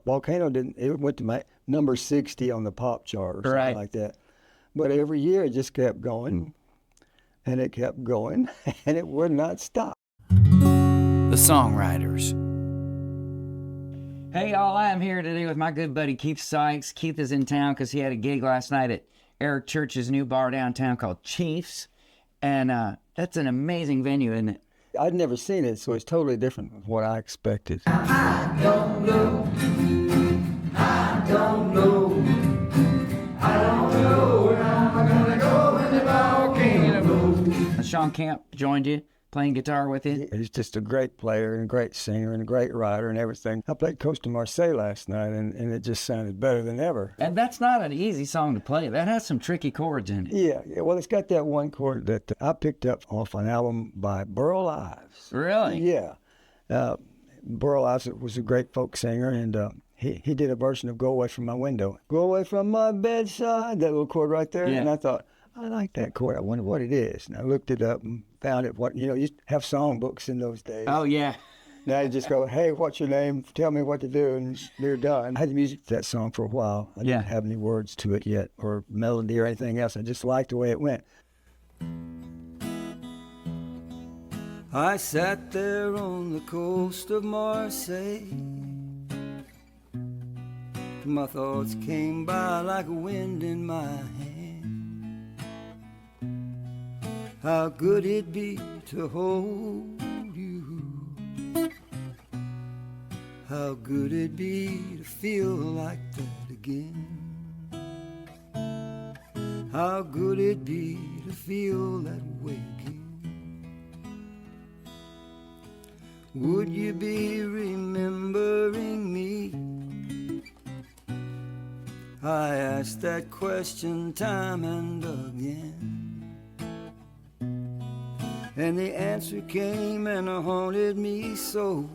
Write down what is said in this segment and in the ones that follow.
Volcano didn't, it went to my number 60 on the pop chart or something like that. But every year it just kept going and it kept going and it would not stop. The Songwriters. Hey y'all, I am here today with my good buddy Keith Sykes. Keith is in town because he had a gig last night at Eric Church's new bar downtown called Chiefs. And that's an amazing venue, isn't it? I'd never seen it, so it's totally different from what I expected. I don't know. I don't know. I don't know where I'm gonna go when the volcano blows. Sean Camp joined you, playing guitar with you. He's just a great player and a great singer and a great writer and everything. I played Coast of Marseille last night, and it just sounded better than ever. And that's not an easy song to play. That has some tricky chords in it. Yeah. Well, it's got that one chord that I picked up off an album by Burl Ives. Really? Yeah. Burl Ives was a great folk singer, and he did a version of Go Away From My Window. Go away from my bedside, that little chord right there. Yeah. And I thought, I like that chord. I wonder what it is. And I looked it up and found it. You used to have songbooks in those days. Oh, yeah. Now you just go, hey, what's your name? Tell me what to do, and they're done. I had the music to that song for a while. I didn't have any words to it yet, or melody or anything else. I just liked the way it went. I sat there on the coast of Marseille. My thoughts came by like a wind in my hand. How good it'd be to hold you. How good it'd be to feel like that again. How good it'd be to feel that way again. Would you be remembering me? I asked that question time and again. And the answer came and haunted me so.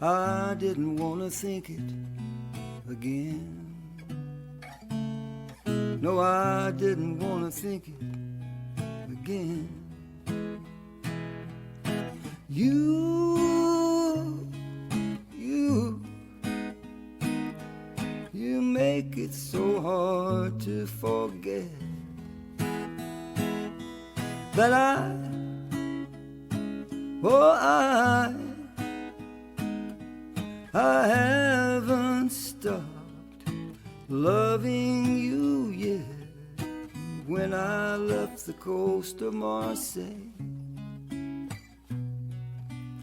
I didn't want to think it again. No, I didn't want to think it again. You make it so hard to forget that I haven't stopped loving you yet. When I left the coast of Marseille,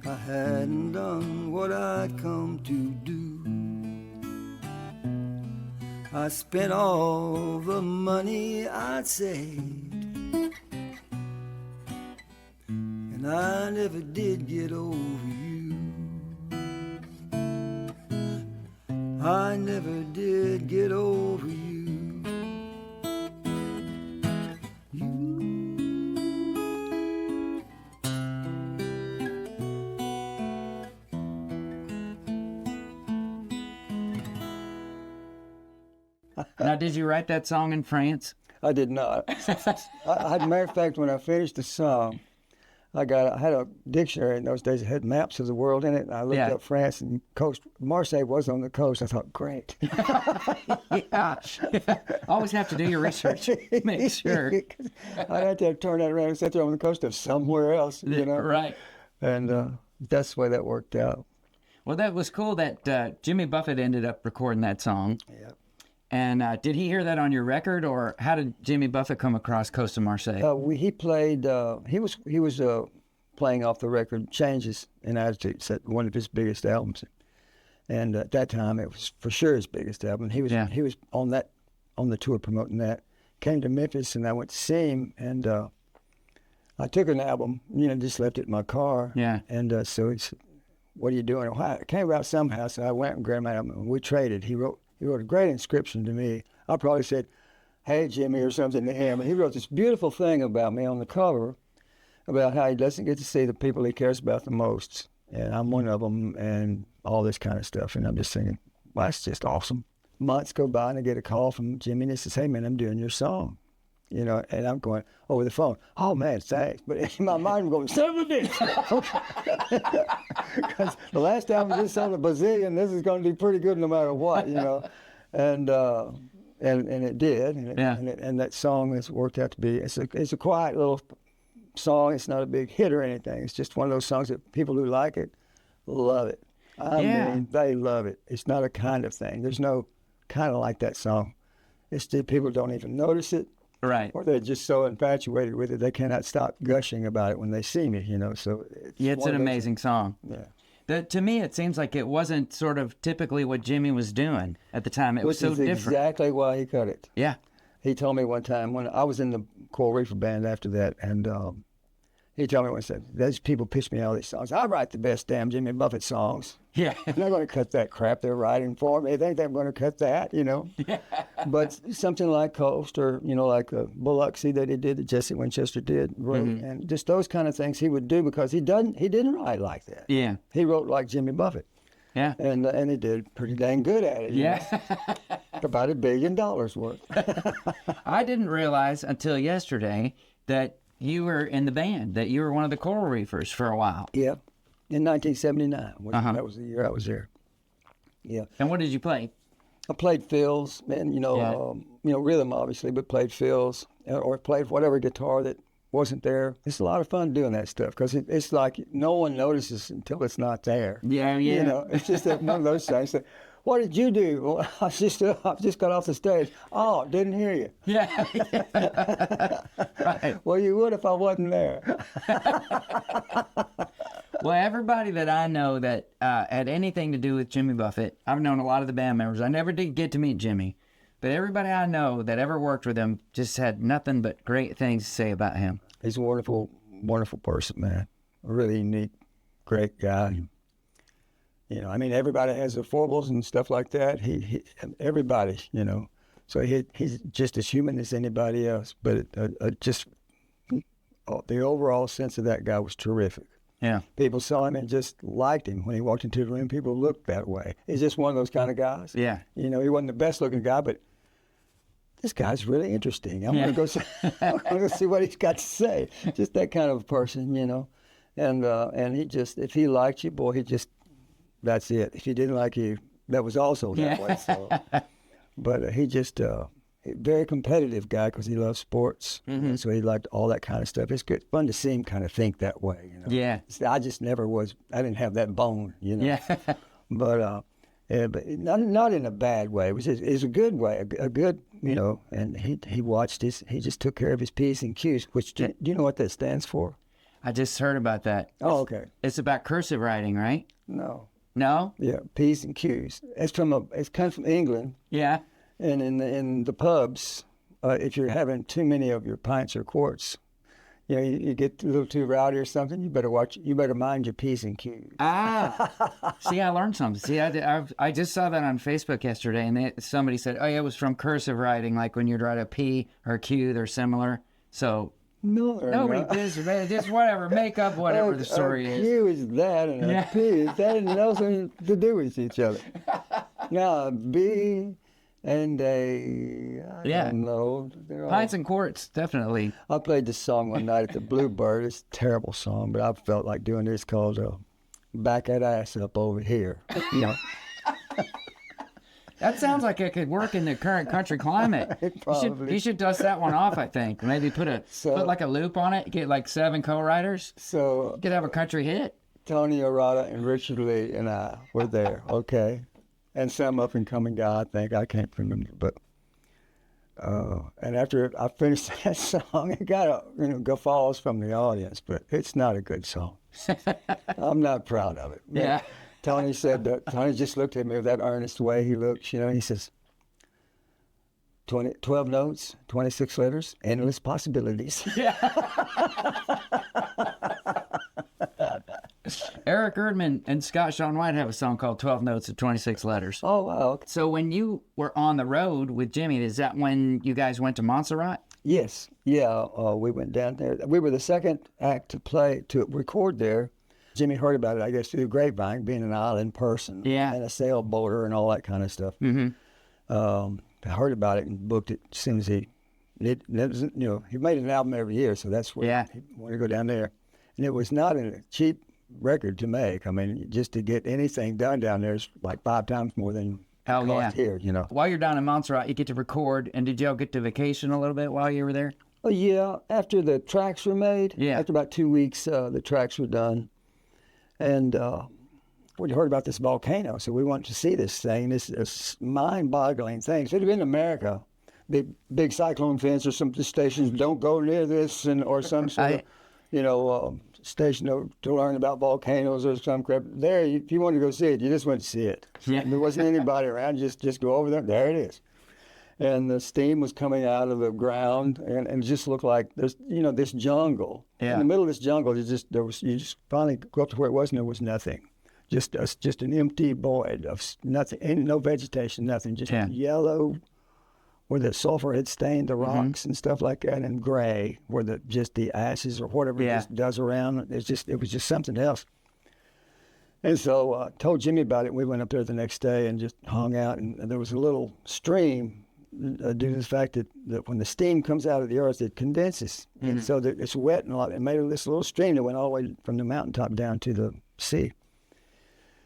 I hadn't done what I'd come to do. I spent all the money I'd saved, and I never did get over you. I never did get over you. Now, did you write that song in France? I did not. Matter of fact, when I finished the song, I had a dictionary in those days that had maps of the world in it, and I looked up France and coast. Marseille was on the coast. I thought, great. Yeah. Always have to do your research. Make sure. I had to turn that around and sit there on the coast of somewhere else, you know. Right. And that's the way that worked out. Well, that was cool that Jimmy Buffett ended up recording that song. Yeah. And did he hear that on your record, or how did Jimmy Buffett come across Coast of Marseille? He played. He was playing off the record "Changes in Attitudes," that one of his biggest albums. And at that time, it was for sure his biggest album. He was on the tour promoting that. Came to Memphis, and I went to see him, and I took an album, just left it in my car. Yeah. And so he said, "What are you doing?" Well, it came about somehow, so I went and grabbed my album, and we traded. He wrote a great inscription to me. I probably said, "Hey, Jimmy," or something to him. And he wrote this beautiful thing about me on the cover, about how he doesn't get to see the people he cares about the most. And I'm one of them, and all this kind of stuff. And I'm just thinking, well, that's just awesome. Months go by, and I get a call from Jimmy, and he says, "Hey, man, I'm doing your song." you know, and I'm going over the phone, oh man, thanks. But in my mind, I'm going, son of a bitch. Because the last time I just sold a bazillion, this is going to be pretty good no matter what, you know. And it did. And that song has worked out to be, it's a quiet little song. It's not a big hit or anything. It's just one of those songs that people who like it love it. I mean, they love it. It's not a kind of thing. There's no kind of like that song. It's just people don't even notice it. Right. Or they're just so infatuated with it, they cannot stop gushing about it when they see me, you know. So it's an amazing song. Yeah. To me, it seems like it wasn't sort of typically what Jimmy was doing at the time. It was so different. Exactly why he cut it. Yeah. He told me one time when I was in the Coral Reefer band after that, and he told me one time, those people pitch me all these songs. I write the best damn Jimmy Buffett songs. Yeah. They're not going to cut that crap they're writing for me. They think they're going to cut that, you know. Yeah. But something like Coast or, you know, like Biloxi that he did, that Jesse Winchester did, wrote, and just those kind of things he would do because he didn't write like that. Yeah. He wrote like Jimmy Buffett. Yeah. And he did pretty dang good at it. Yeah. About $1 billion worth. I didn't realize until yesterday that you were in the band, that you were one of the Coral Reefers for a while. Yeah. In 1979. That was the year I was there. Yeah. And what did you play? I played fills, and you know, rhythm obviously, but played fills or played whatever guitar that wasn't there. It's a lot of fun doing that stuff because it's like no one notices until it's not there. Yeah. You know, it's just one of those things. That, what did you do? Well, I just got off the stage. Oh, didn't hear you. Yeah. Right. Well, you would if I wasn't there. Well, everybody that I know that had anything to do with Jimmy Buffett, I've known a lot of the band members. I never did get to meet Jimmy, but everybody I know that ever worked with him just had nothing but great things to say about him. He's a wonderful, wonderful person, man. A really unique, great guy. You know, I mean, everybody has their foibles and stuff like that. Everybody, you know. So he's just as human as anybody else. But the overall sense of that guy was terrific. Yeah. People saw him and just liked him. When he walked into the room, people looked that way. He's just one of those kind of guys. Yeah. You know, he wasn't the best looking guy, but this guy's really interesting. I'm going to go see what he's got to say. Just that kind of person, you know. And he just, if he liked you, boy, that's it. If he didn't like you, that was also that way. So. But he just, very competitive guy because he loves sports. Mm-hmm. So he liked all that kind of stuff. It's good, fun to see him kind of think that way, you know. Yeah. I just never was, I didn't have that bone, you know. Yeah. But not in a bad way. It was a good way, a good, you know, and he watched he just took care of his P's and Q's, which, do you know what that stands for? I just heard about that. Oh, okay. It's about cursive writing, right? No. No? Yeah, P's and Q's. It's comes from England. Yeah. And in the pubs, if you're having too many of your pints or quarts, you know, you get a little too rowdy or something, you better mind your P's and Q's. Ah, see, I learned something. See, I just saw that on Facebook yesterday, and somebody said, oh, yeah, it was from cursive writing, like when you'd write a P or a Q, they're similar. So nobody, just whatever, make up whatever the story is. A Q is that, and a P is that, and nothing to do with each other. Now, a B and I don't know. Pints and quarts, definitely. I played this song one night at the Bluebird. It's a terrible song, but I felt like doing this called Back That Ass Up Over Here. You know. That sounds like it could work in the current country climate. You should dust that one off, I think. Maybe put like a loop on it, get like 7 co-writers. So you could have a country hit. Tony Arata and Richard Lee and I were there, okay? And some up and coming guy, I think. I can't remember, but and after I finished that song, it got guffaws from the audience, but it's not a good song. I'm not proud of it. Yeah. Tony said that. Tony just looked at me with that earnest way he looks, you know. He says, 12 notes, 26 letters, endless possibilities. Yeah. Eric Erdman and Scott Shawn White have a song called 12 Notes of 26 Letters. Oh, wow. Okay. So when you were on the road with Jimmy, is that when you guys went to Montserrat? Yes. Yeah, we went down there. We were the second act to record there. Jimmy heard about it, I guess, through the grapevine, being an island person. Yeah. And a sailboater and all that kind of stuff. Mm-hmm. I heard about it and booked it as soon as he he made an album every year, so that's where he wanted to go down there. And it was not a cheap record to make. I mean, just to get anything done down there is like 5 times more than cost here, While you're down in Montserrat, you get to record, and did y'all get to vacation a little bit while you were there? Oh, yeah. After the tracks were made, after about 2 weeks, the tracks were done. And we heard about this volcano, so we wanted to see this thing, this mind-boggling thing. If it had been America, big cyclone fence or some stations, don't go near this, or some sort of, station to learn about volcanoes or some crap. There, if you wanted to go see it, you just went to see it. Yeah. There wasn't anybody around. Just go over there. There it is. And the steam was coming out of the ground, and it just looked like there's, this jungle. Yeah. In the middle of this jungle, you just finally go up to where it was, and there was nothing. Just an empty void of nothing, and no vegetation, nothing. Just yellow, where the sulfur had stained the rocks and stuff like that, and gray, where the ashes or whatever it just does around. It was just something else. And so I told Jimmy about it. We went up there the next day and just hung out, and there was a little stream due to the fact that when the steam comes out of the earth, it condenses. And so that it's wet and it made this little stream that went all the way from the mountaintop down to the sea.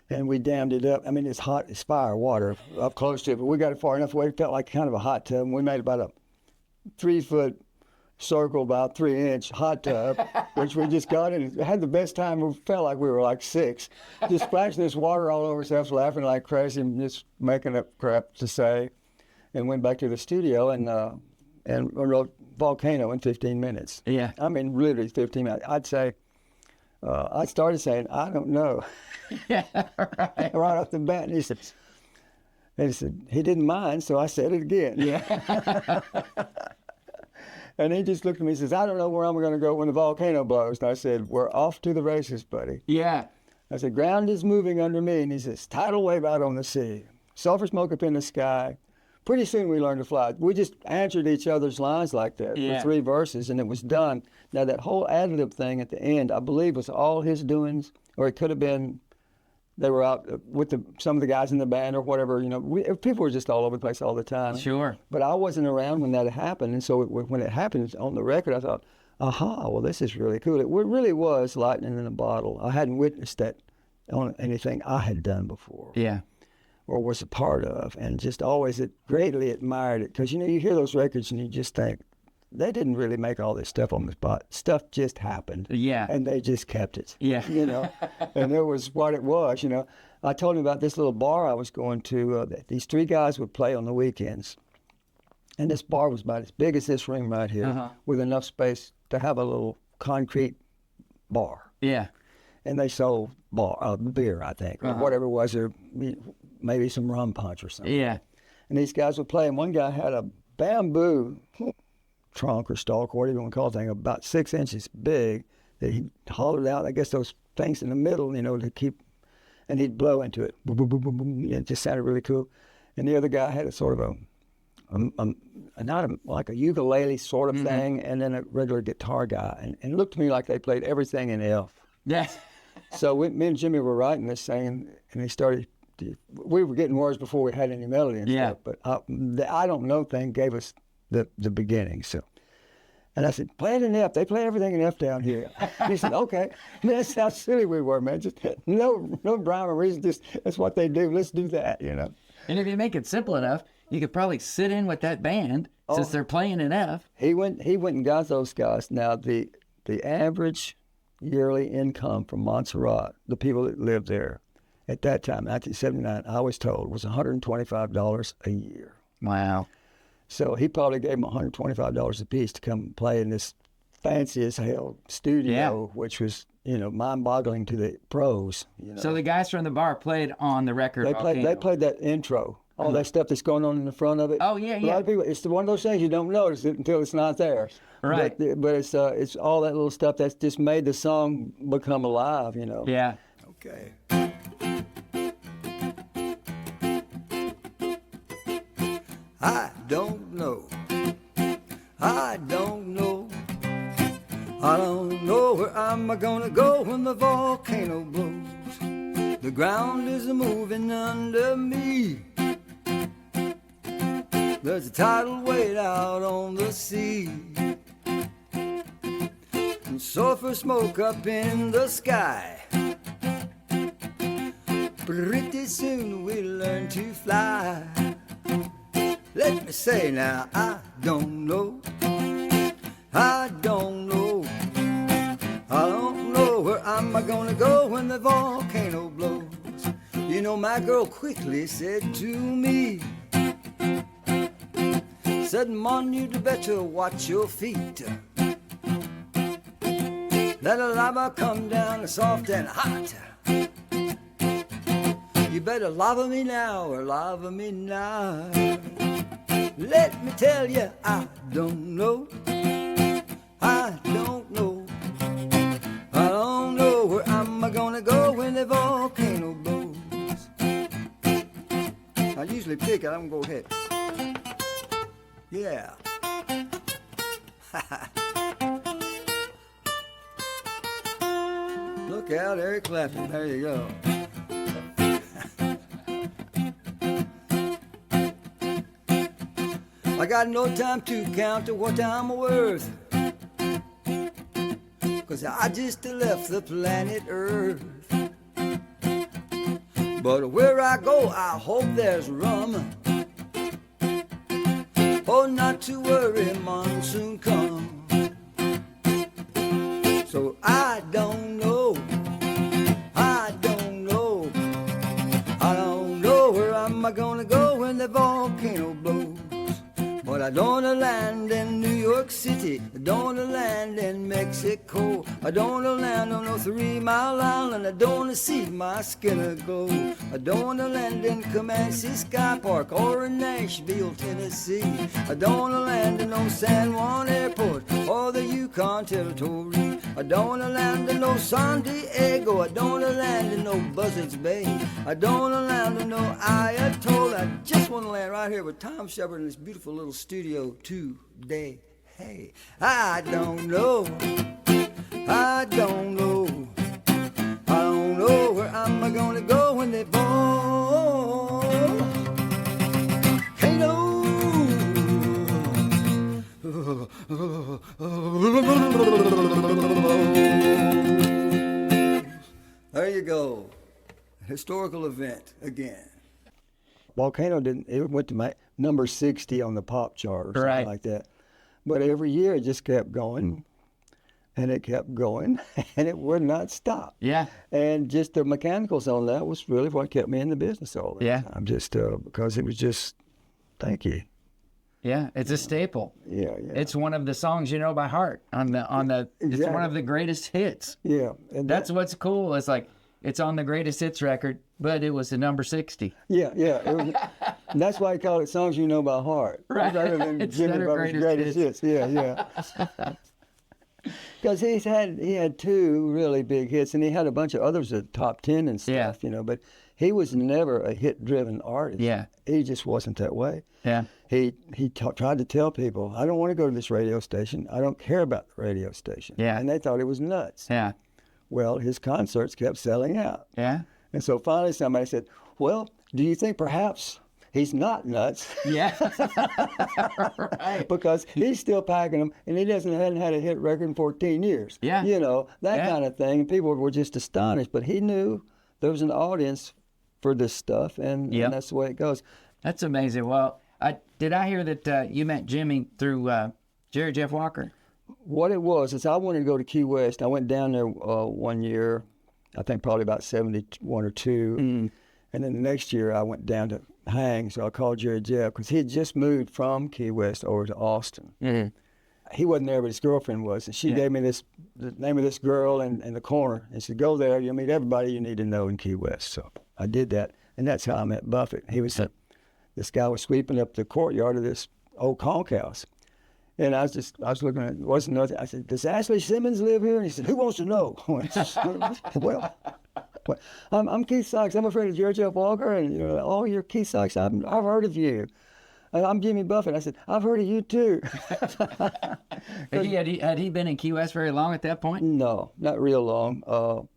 And we dammed it up. I mean, it's hot, it's fire water up close to it, but we got it far enough away. It felt like kind of a hot tub. And we made about a 3-foot circle, about 3-inch hot tub, which we just got in. Had the best time. We felt like we were like 6. Just splashing this water all over ourselves, laughing like crazy, and just making up crap to say. And went back to the studio and wrote Volcano in 15 minutes. Yeah. I mean, literally 15 minutes. I'd say, I started saying, I don't know. Yeah, right. Right off the bat. And he said, he didn't mind, so I said it again. Yeah. And he just looked at me and says, I don't know where I'm going to go when the volcano blows. And I said, we're off to the races, buddy. Yeah. I said, ground is moving under me. And he says, tidal wave out on the sea. Sulfur smoke up in the sky. Pretty soon we learned to fly. We just answered each other's lines like that for 3 verses, and it was done. Now, that whole ad-lib thing at the end, I believe, was all his doings, or it could have been they were out with some of the guys in the band or whatever. People were just all over the place all the time. Sure. But I wasn't around when that happened, and so when it happened on the record, I thought, aha, well, this is really cool. It really was lightning in a bottle. I hadn't witnessed that on anything I had done before. Yeah. Or was a part of, and just always greatly admired it. Because, you hear those records and you just think, they didn't really make all this stuff on the spot. Stuff just happened. Yeah. And they just kept it. Yeah. And it was what it was, I told him about this little bar I was going to. These 3 guys would play on the weekends. And this bar was about as big as this room right here, with enough space to have a little concrete bar. Yeah. And they sold beer, I think, or whatever it was, or maybe some rum punch or something. Yeah. And these guys would play, and one guy had a bamboo trunk or stalk, or whatever you want to call it, thing, about 6 inches big, that he hollowed out, I guess those things in the middle, to keep, and he'd blow into it. Boom, boom, boom, boom, boom. It just sounded really cool. And the other guy had a sort of like a ukulele sort of thing, and then a regular guitar guy. And it looked to me like they played everything in F. Yeah. So me and Jimmy were writing this thing, and they started. We were getting words before we had any melody and stuff. But the I don't know thing gave us the beginning. So, and I said, play it in F. They play everything in F down here. And he said, okay. Man, that's how silly we were, man. Just no rhyme or reason. Just that's what they do. Let's do that, And if you make it simple enough, you could probably sit in with that band since they're playing in F. He went and got those guys. Now the average yearly income from Montserrat, the people that lived there at that time, 1979, I was told, was $125 a year. Wow. So he probably gave them $125 a piece to come play in this fancy as hell studio, which was, mind-boggling to the pros. So the guys from the bar played on the record. They played that intro, all that stuff that's going on in the front of it. Oh yeah, yeah. A lot of people, it's one of those things you don't notice it until it's not there. Right. But it's all that little stuff that's just made the song become alive. Yeah. Okay. I don't know. I don't know. I don't know where I'm gonna go when the volcano blows. The ground is moving under me. There's a tidal wave out on the sea, and sulfur smoke up in the sky. Pretty soon we'll learn to fly. Let me say now, I don't know. I don't know. I don't know where I'm gonna go when the volcano blows. You know, my girl quickly said to me, said, Mon, you'd better watch your feet. Let the lava come down soft and hot. You better lava me now or lava me now. Let me tell you, I don't know. I don't know. I don't know where I'm gonna go when the volcano blows. I usually pick it, I'm gonna go ahead. Yeah. Look out, Eric Clapton. There you go. I got no time to count what I'm worth, 'cause I just left the planet Earth. But where I go, I hope there's rum. Oh, not to worry, monsoon come. So I don't know. I don't know. I don't know where I'm gonna go when the volcano blows. But I don't wanna land in New York City. I don't wanna land in Mexico. I don't wanna land on no 3 Mile Island. I don't wanna see my skin glow. I don't wanna land in Comanche Sky Park or in Nashville, Tennessee. I don't wanna land in no San Juan Airport or the Yukon Territory. I don't wanna land in no San Diego. I don't wanna land in no Buzzards Bay. I don't wanna land in no Ayatollah. I just wanna land right here with Thom Shepard in this beautiful little studio today. Hey, I don't know. I don't know. I don't know where I'm gonna go when they fall. Hey, no. There you go. Historical event again. Volcano it went to number 60 on the pop chart or something Right. like that. But every year it just kept going, and it kept going, and it would not stop. Yeah. And just the mechanicals on that was really what kept me in the business all the Yeah. time. Just because it was just, thank you. Yeah, it's a staple. Yeah, yeah. It's one of the songs you know by heart it's one Exactly. of the greatest hits. Yeah. And That's what's cool. It's like it's on the greatest hits record, but it was the number 60. Yeah, yeah. And that's why I call it songs you know by heart. Right. Rather than It's Jimmy their Buffett's greatest greatest hits. Yeah, yeah. Because he had 2 really big hits, and he had a bunch of others at top 10 and stuff, Yeah. But he was never a hit-driven artist. Yeah. He just wasn't that way. Yeah. He tried to tell people, I don't want to go to this radio station. I don't care about the radio station. Yeah. And they thought it was nuts. Yeah. Well, his concerts kept selling out. Yeah. And so finally somebody said, well, do you think perhaps he's not nuts? Yeah. Right. Because he's still packing them, and he hadn't had a hit record in 14 years. Yeah. That Yeah. kind of thing. And people were just astonished. But he knew there was an audience for this stuff, and that's the way it goes. That's amazing. Well, did I hear that you met Jimmy through Jerry Jeff Walker? What it was is I wanted to go to Key West. I went down there one year, I think probably about 71 or 2. And then the next year I went down to hang, so I called Jerry Jeff because he had just moved from Key West over to Austin. He wasn't there, but his girlfriend was. And she gave me the name of this girl in the corner and said, go there, you'll meet everybody you need to know in Key West. So I did that, and that's how I met Buffett. This guy was sweeping up the courtyard of this old conch house. And I was looking at it, wasn't nothing. I said, does Ashley Simmons live here? And he said, who wants to know? Well, I'm Keith Sykes. I'm a friend of Jerry Jeff Walker. And, you're Keith Sykes. I've heard of you. I'm Jimmy Buffett. I said, I've heard of you too. Had he been in Key West very long at that point? No, not real long.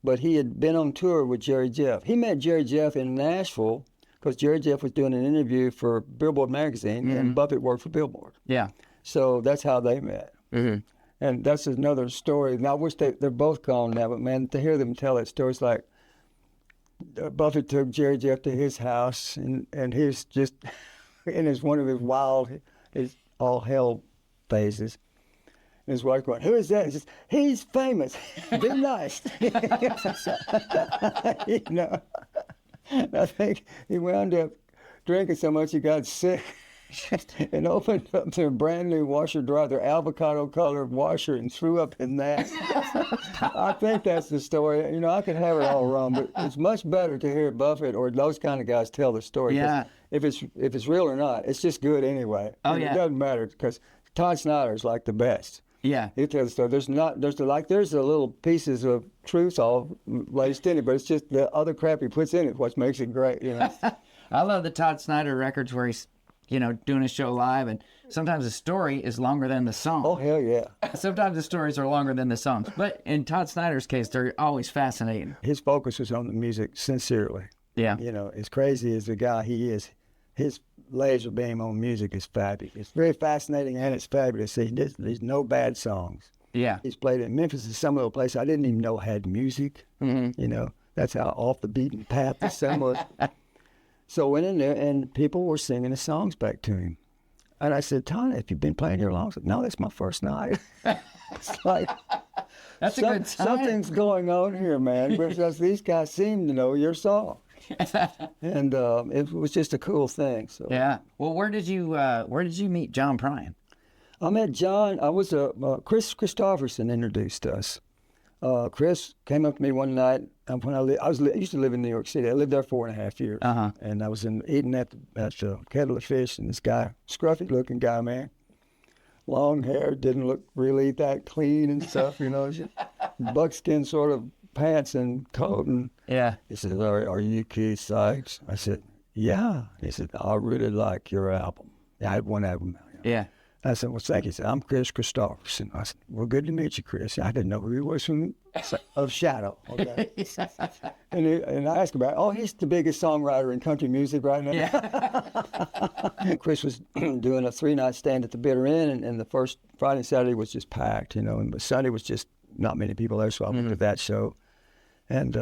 But he had been on tour with Jerry Jeff. He met Jerry Jeff in Nashville because Jerry Jeff was doing an interview for Billboard magazine, and Buffett worked for Billboard. Yeah. So that's how they met. And that's another story. And I wish they're both gone now, but man, to hear them tell that story, it's like Buffett took Jerry Jeff to his house, and he's just in one of his wild, his all hell phases. And his wife going, "Who is that?" He says, "He's famous. Be nice." You know, I think he wound up drinking so much he got sick and opened up their brand new washer dryer, their avocado colored washer, and threw up in that. I think that's the story. You know, I could have it all wrong, but it's much better to hear Buffett or those kind of guys tell the story. Yeah. If it's real or not, it's just good anyway. Oh, And yeah. It doesn't matter because Todd Snider is like the best. Yeah. He tells the story. There's the little pieces of truth all laced in it, but it's just the other crap he puts in it what makes it great. You know. I love the Todd Snider records where he's, you know, doing a show live, and sometimes the story is longer than the song. Oh hell yeah. Sometimes the stories are longer than the songs. But in Todd Snider's case, they're always fascinating. His focus was on the music sincerely. Yeah. You know, as crazy as the guy he is, his laser beam on music is fabulous. It's very fascinating and it's fabulous. There's no bad songs. Yeah. He's played in Memphis and some of the places I didn't even know had music. You know, that's how off the beaten path the some was. So I went in there and people were singing the songs back to him. And I said, "Todd, have you been playing here long?" He said, "No, that's my first night." It's like, That's a good sign. something's going on here, man, because these guys seem to know your song. And it was just a cool thing. So Yeah. Well, where did you meet John Prine? I met John. Chris Christopherson introduced us. Chris came up to me one night when I used to live in New York City. I lived there 4.5 years, and I was eating at the Kettle of Fish, and this guy, scruffy-looking guy, man, long hair, didn't look really that clean and stuff, you know, just buckskin sort of pants and coat. And Yeah. he said, "Are you Keith Sykes?" I said, "Yeah." He said, "I really like your album." Yeah, I had one album out. Yeah. I said, "Well, thank you." He said, "I'm Chris Christopherson." I said, "Well, good to meet you, Chris." I didn't know who he was from of Shadow. Okay. and I asked about, "Oh, he's the biggest songwriter in country music right now." Yeah. Chris was doing a 3-night stand at the Bitter Inn, and the first Friday and Saturday was just packed, you know, and Sunday was just not many people there, so I went to that show. And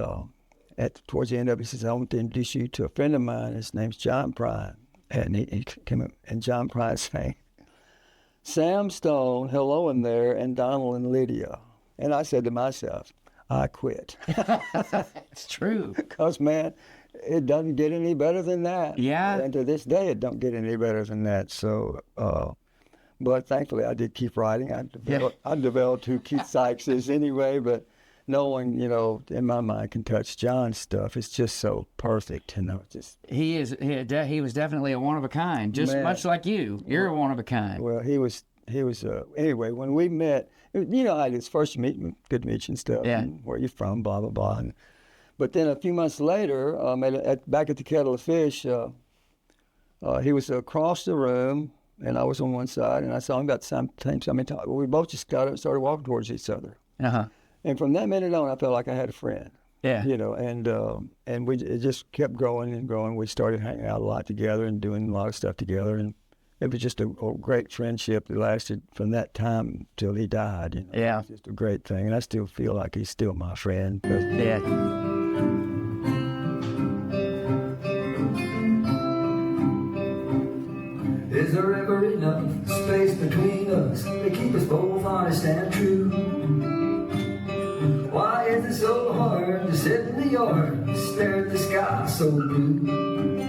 towards the end of it, he says, "I want to introduce you to a friend of mine. His name's John Prine." And he came up, and John Prine sang, "Sam Stone, hello in there, and Donald and Lydia." And I said to myself, I quit. It's true. Because, man, it doesn't get any better than that. Yeah. And to this day, it don't get any better than that. So, but thankfully, I did keep writing. I developed who Keith Sykes is anyway, but no one, you know, in my mind can touch John's stuff. It's just so perfect, you know. He was definitely a one of a kind, just Man. much like you. You're a one of a kind. Well, he was. Anyway, when we met, you know how it is. First you meet, good to meet you and stuff. Yeah. And where you from, blah blah blah. But then a few months later, back at the Kettle of Fish, he was across the room, and I was on one side, and I saw him about the same time. We both just got up and started walking towards each other. And from that minute on, I felt like I had a friend. Yeah. You know, and it just kept growing and growing. We started hanging out a lot together and doing a lot of stuff together, and it was just a great friendship that lasted from that time till he died. You know? Yeah. It was just a great thing, and I still feel like he's still my friend. Yeah. Is there ever enough space between us to keep us both honest and true? Why is it so hard to sit in the yard and stare at the sky so blue?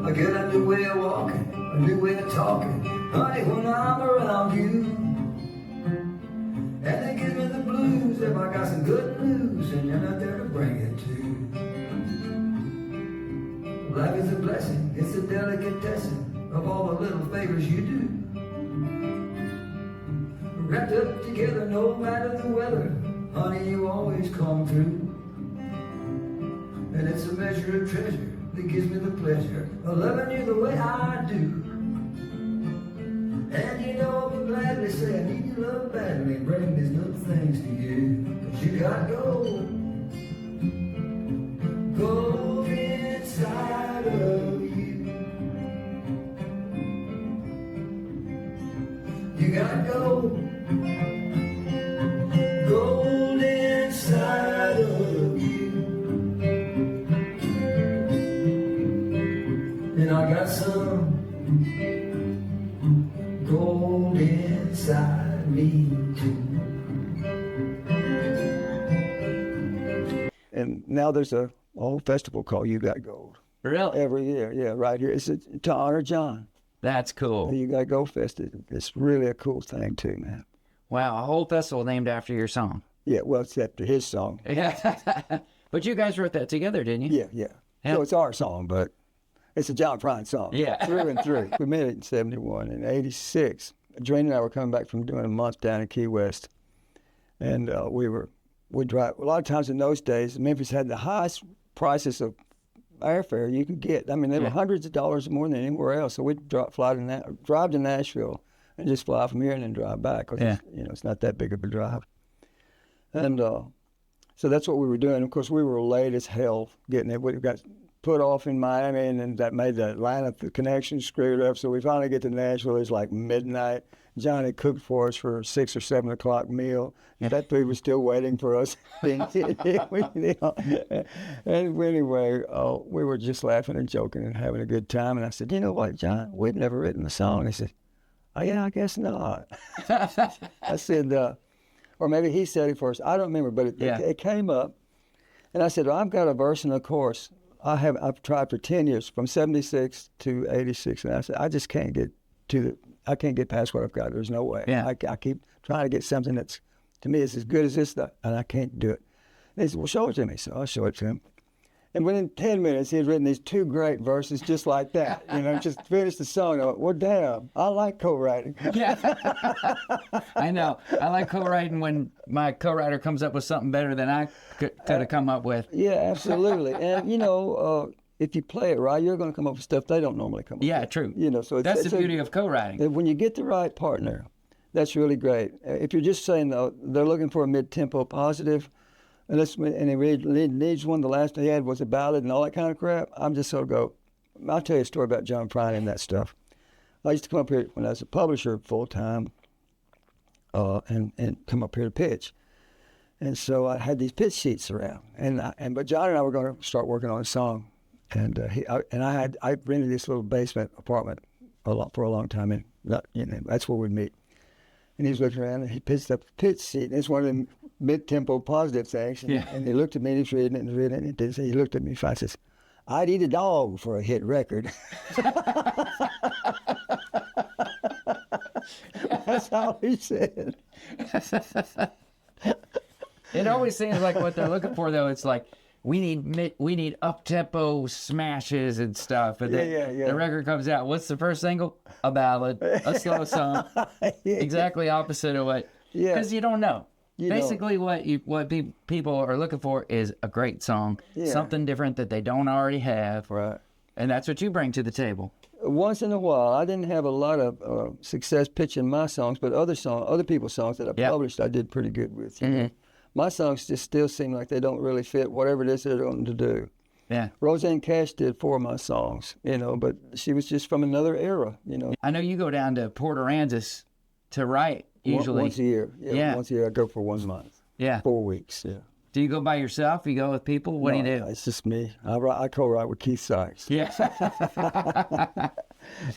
I get a new way of walking, a new way of talking, honey, when I'm around you. And they give me the blues if I got some good news and you're not there to bring it to. Life is a blessing, it's a delicatessen of all the little favors you do. Wrapped up together no matter the weather, honey, you always come through. And it's a measure of treasure that gives me the pleasure of loving you the way I do. And you know I would gladly say I need your love badly and bring these little things to you. 'Cause you got gold, gold inside and I got some gold inside me too. And now there's a whole festival called You Got Gold Really? every year. Yeah, right here. It's to honor John. That's cool. You Got Gold Fest. It's really a cool thing too, man. Wow, a whole festival named after your song. Yeah, well, it's after his song. Yeah. But you guys wrote that together, didn't you? Yeah. So it's our song, but it's a John Prine song. Yeah. Through and through. We made it in 71. In 86, Drain and I were coming back from doing a month down in Key West. And we'd drive. A lot of times in those days, Memphis had the highest prices of airfare you could get. I mean, they were hundreds of dollars more than anywhere else. So we'd drive to Nashville and just fly from here and then drive back. 'Cause it's not that big of a drive. And so that's what we were doing. Of course, we were late as hell getting it. We got put off in Miami, and then that made the Atlanta connection screwed up. So we finally get to Nashville. It's like midnight. Johnny cooked for us for a 6 or 7 o'clock meal. That food was still waiting for us. And anyway, we were just laughing and joking and having a good time. And I said, you know what, John? We've never written a song. He said, oh, yeah, I guess not. I said, or maybe he said it first. I don't remember, but it came up. And I said, well, I've got a verse and a chorus. I've tried for 10 years, from 76 to 86. And I said, I just can't get I can't get past what I've got. There's no way. Yeah. I keep trying to get something that's, to me, is as good as this stuff, and I can't do it. And he said, well, show it to me. So I show it to him. And within 10 minutes, he had written these 2 great verses just like that. Just finished the song. I went, well, damn, I like co-writing. Yeah. I know. I like co-writing when my co-writer comes up with something better than I could have come up with. Yeah, absolutely. And, if you play it right, you're going to come up with stuff they don't normally come up with. Yeah, true. So that's the beauty of co-writing. When you get the right partner, that's really great. If you're just saying, they're looking for a mid-tempo positive, and he really needs one, the last he had was a ballad and all that kind of crap, I'm just sort of go, I'll tell you a story about John Prine and that stuff. I used to come up here when I was a publisher full-time and come up here to pitch. And so I had these pitch sheets around. But John and I were going to start working on a song. And I rented this little basement apartment for a long time, and that's where we'd meet. And he was looking around, and he pitched up a pitch sheet, and it's one of them mid-tempo positive things. And he looked at me, and he's reading it, and he looked at me and says, "I'd eat a dog for a hit record." That's all he said. It always seems like what they're looking for, though. It's like, we need up-tempo smashes and stuff. And the record comes out. What's the first single? A ballad, a slow song. Exactly opposite of what. Yeah. Because you don't know. Basically, what people are looking for is a great song, something different that they don't already have. Right. And that's what you bring to the table. Once in a while, I didn't have a lot of success pitching my songs, but other people's songs that I published, I did pretty good with. My songs just still seem like they don't really fit whatever it is they're going to do. Yeah. Roseanne Cash did 4 of my songs, but she was just from another era, I know you go down to Port Aransas to write usually. Once a year. Yeah. Once a year I go for 1 month. Yeah. 4 weeks, yeah. Do you go by yourself? You go with people? What do you do? It's just me. I co-write with Keith Sykes. Yeah.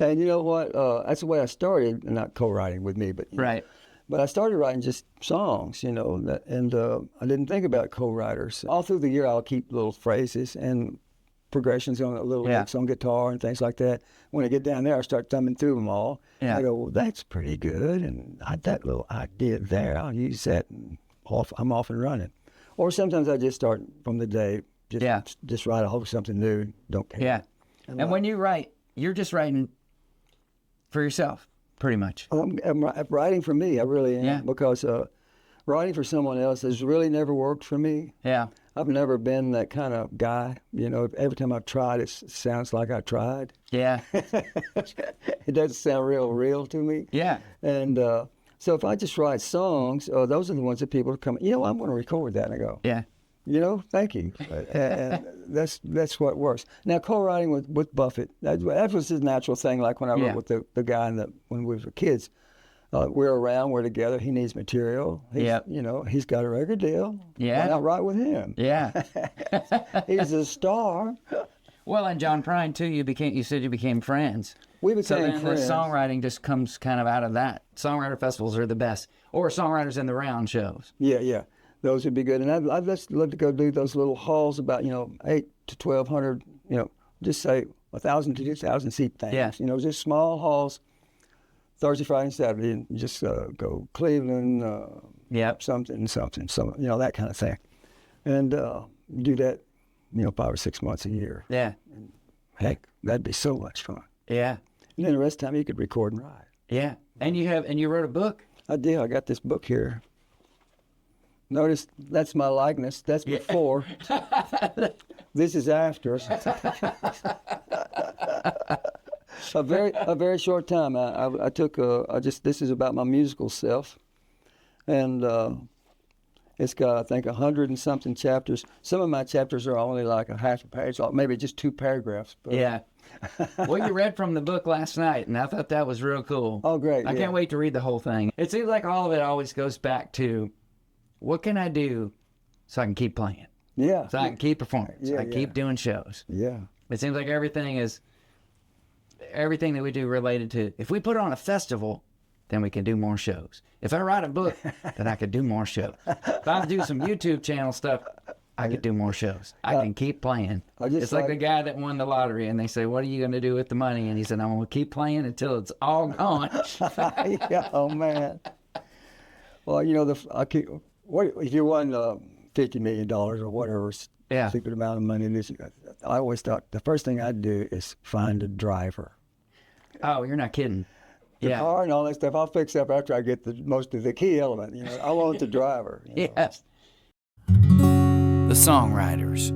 And you know what? That's the way I started, not co-writing with me, but right. But I started writing just songs, and I didn't think about co-writers. All through the year, I'll keep little phrases and progressions on little licks on guitar and things like that. When I get down there, I start thumbing through them all. Yeah. I go, well, that's pretty good, and that little idea there, I'll use that, and I'm off and running. Or sometimes I just start from the day, just write a whole something new, don't care. Yeah. And when you write, you're just writing for yourself. Pretty much. I'm writing for me, I really am, because writing for someone else has really never worked for me. Yeah. I've never been that kind of guy. Every time I've tried, it sounds like I tried. Yeah. It doesn't sound real to me. Yeah. And so if I just write songs, those are the ones that people come, I'm going to record that. And I go, yeah. Thank you. And that's what works. Now, co-writing with Buffett, that was his natural thing. Like when I wrote with the guy when we were kids, we're around, we're together. He needs material. He's got a record deal. Yeah. Why not write with him? Yeah. He's a star. Well, and John Prine too. You said you became friends. We became So then friends. the songwriting just comes kind of out of that. Songwriter festivals are the best, or songwriters in the round shows. Yeah. Those would be good. And I'd just love to go do those little halls about, 8 to 1,200, just say 1,000 to 2,000 seat things. Yeah. Just small halls, Thursday, Friday, and Saturday, and just go Cleveland, Yep. something, that kind of thing. And do that, 5 or 6 months a year. Yeah. Heck, that'd be so much fun. Yeah. And then the rest of the time you could record and write. Yeah. And you wrote a book. I did. I got this book here. Notice that's my likeness. That's before. This is after. A very short time. I took this is about my musical self, and it's got, I think, 100 and something chapters. Some of my chapters are only like a half a page, or maybe just 2 paragraphs. But, Yeah. Well, you read from the book last night, and I thought that was real cool. Oh, great. I can't wait to read the whole thing. It seems like all of it always goes back to, what can I do so I can keep playing? Yeah. So I can keep performing. So I can Yeah. keep doing shows. Yeah. It seems like everything that we do related to, if we put on a festival, then we can do more shows. If I write a book, then I could do more shows. If I do some YouTube channel stuff, I could do more shows. I can keep playing. It's like the guy that won the lottery, and they say, what are you going to do with the money? And he said, I'm going to keep playing until it's all gone. Yeah. Oh, man. Well, if you won $50 million or whatever, Yeah. stupid amount of money, I always thought the first thing I'd do is find a driver. Oh, you're not kidding. The Yeah. car and all that stuff, I'll fix up after I get most of the key element. I want the driver. Yes. The Songwriters.